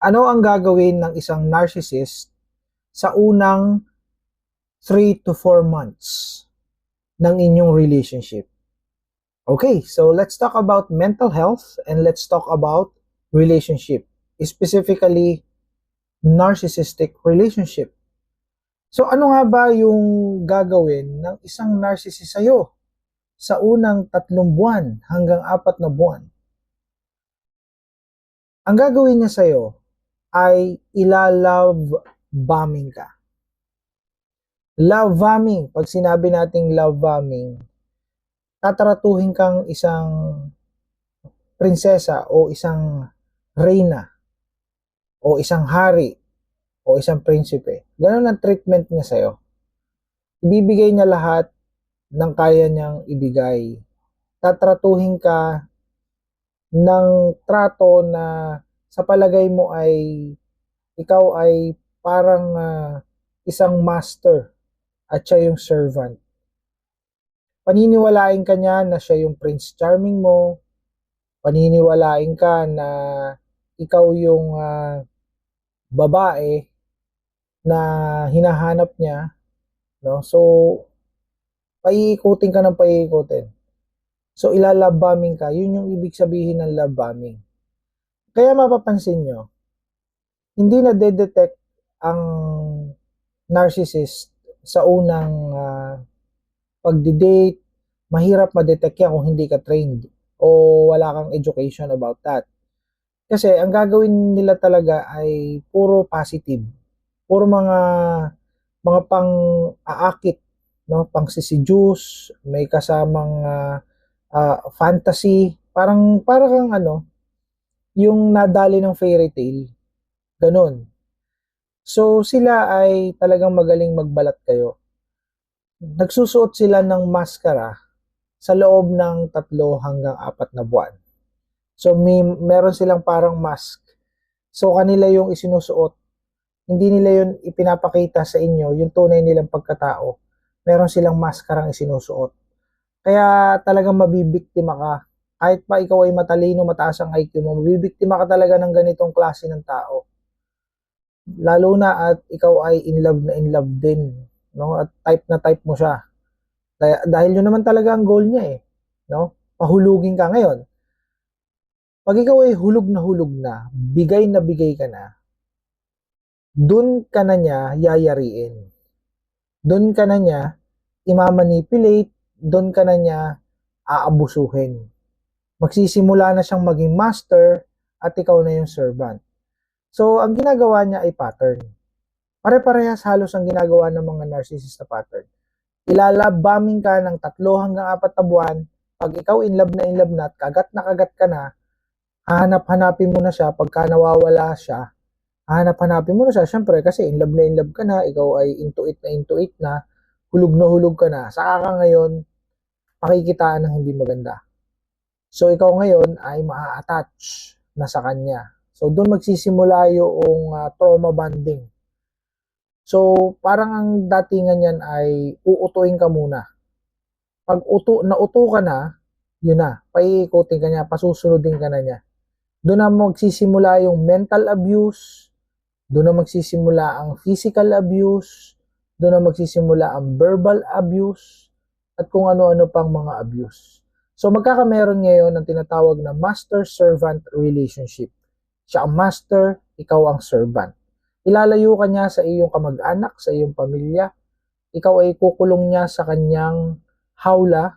Ano ang gagawin ng isang narcissist sa unang 3 to 4 months ng inyong relationship? Okay, so let's talk about mental health and let's talk about relationship, specifically narcissistic relationship. So ano nga ba yung gagawin ng isang narcissist sa'yo sa unang 3 buwan hanggang 4 na buwan? Ang gagawin niya sa'yo ay ila-love bombing ka. Love bombing, pag sinabi nating love bombing, tataratuhin kang isang prinsesa o isang reyna o isang hari o isang prinsipe. Ganun ang treatment niya sa'yo. Ibibigay niya lahat ng kaya niyang ibigay. Tatratuhin ka ng trato na sa palagay mo ay ikaw ay parang isang master at siya yung servant. Paniniwalain ka niya na siya yung Prince Charming mo. Paniniwalain ka na ikaw yung babae na hinahanap niya, no? So paiikutin ka ng paiikutin. So ilalove bombing ka, yun yung ibig sabihin ng love bombing. Kaya mapapansin nyo, hindi na detect ang narcissist sa unang pagdi-date. Mahirap ma-detect yan kung hindi ka trained o wala kang education about that. Kasi ang gagawin nila talaga ay puro positive. Puro mga pang-aakit, no? Pang-seduce, may kasamang fantasy, parang ano, yung nadali ng fairy tale, ganun. So sila ay talagang magaling magbalat kayo. Nagsusuot sila ng maskara sa loob ng 3 hanggang 4 na buwan. So meron silang parang mask. So kanila yung isinusuot. Hindi nila yun ipinapakita sa inyo yung tunay nilang pagkatao. Meron silang maskarang isinusuot. Kaya talagang mabibiktima ka. Kahit pa ikaw ay matalino, mataas ang IQ mo, mabibiktima ka talaga ng ganitong klase ng tao. Lalo na at ikaw ay in love din, no? At type na type mo siya. Dahil yun naman talaga ang goal niya eh, no? Pahulugin ka ngayon. Pag ikaw ay hulog na, bigay na bigay ka na, dun ka na niya yayariin. Dun ka na niya imamanipulate, dun ka na niya aabusuhin. Magsisimula na siyang maging master at ikaw na yung servant. So, ang ginagawa niya ay pattern. Pare-parehas halos ang ginagawa ng mga narcissist na pattern. Ilalove bombing ka ng 3 hanggang 4 na buwan. Pag ikaw in love na at kagat ka na, hahanap-hanapin mo na siya. Pagka nawawala siya, hahanap-hanapin mo na siya. Siyempre, kasi in love ka na, ikaw ay into it na, hulog ka na. Saka ka ngayon, pakikitaan ng hindi maganda. So, ikaw ngayon ay maa-attach na sa kanya. So, doon magsisimula yung trauma bonding. So, parang ang datingan yan ay uutuin ka muna. Pag nauto ka na, yun na, paiikutin ka niya, pasusunodin ka na niya. Doon na magsisimula yung mental abuse, doon na magsisimula ang physical abuse, doon na magsisimula ang verbal abuse, at kung ano-ano pang mga abuse. So, magkakameron ngayon ng tinatawag na master-servant relationship. Siya ang master, ikaw ang servant. Ilalayo ka niya sa iyong kamag-anak, sa iyong pamilya. Ikaw ay kukulong niya sa kanyang hawla,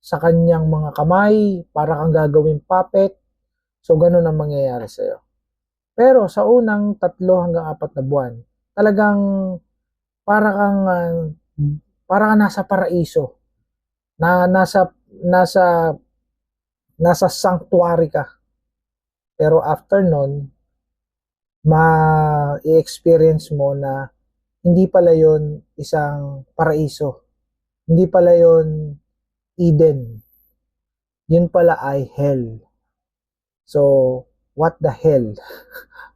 sa kanyang mga kamay, para kang gagawing puppet. So, ganun ang mangyayari sa iyo. Pero sa unang 3 hanggang 4 na buwan, talagang para kang nasa paraiso, na nasa sanctuary ka. Pero after nun, ma-experience mo na hindi pala yon isang paraiso. Hindi pala yon Eden. Yun pala ay hell. So, what the hell?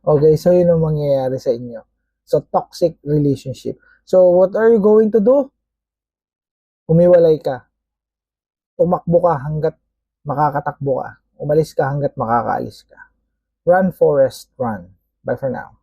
Okay, so yun ang mangyayari sa inyo. So, toxic relationship. So, what are you going to do? Umiwalay ka. Tumakbo ka hanggat makakatakbo ka. Umalis ka hanggat makakaalis ka. Run, Forest, run. Bye for now.